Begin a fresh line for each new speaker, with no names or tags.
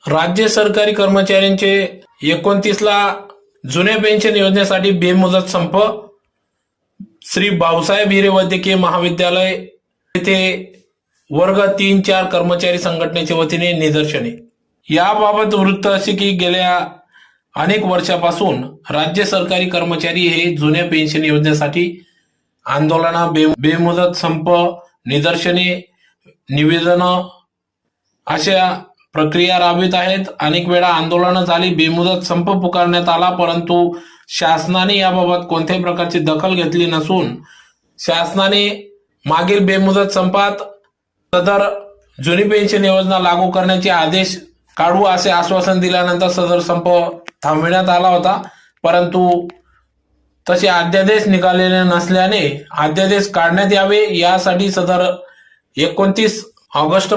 राज्य सरकारी कर्मचाऱ्यांचे 29ला जुन्या पेन्शन योजनेसाठी बेमुदत संप. श्री भाऊसाहेब हिरे वैद्यकीय महाविद्यालय येथे वर्ग 3-4 कर्मचारी संघटनेच्या वतीने निदर्शने. याबाबत वृत्त असे की गेल्या अनेक वर्षापासून राज्य सरकारी कर्मचारी हे जुन्या पेन्शन योजनेसाठी आंदोलन, बेमुदत संप, निदर्शने, निवेदन अशा प्रक्रिया राबवित आहेत. अनेक वेळा आंदोलनं झाली, बेमुदत संप पुकारण्यात आला, परंतु शासनाने याबाबत कोणत्याही प्रकारची दखल घेतली नसून शासनाने मागील बेमुदत संपात सदर जुनी पेन्शन योजना लागू करण्याचे आदेश काढू असे आश्वासन दिल्यानंतर सदर संप थांबविण्यात आला होता. परंतु तसे अध्यादेश निघालेले नसल्याने अध्यादेश काढण्यात यावे यासाठी सदर 29 ऑगस्ट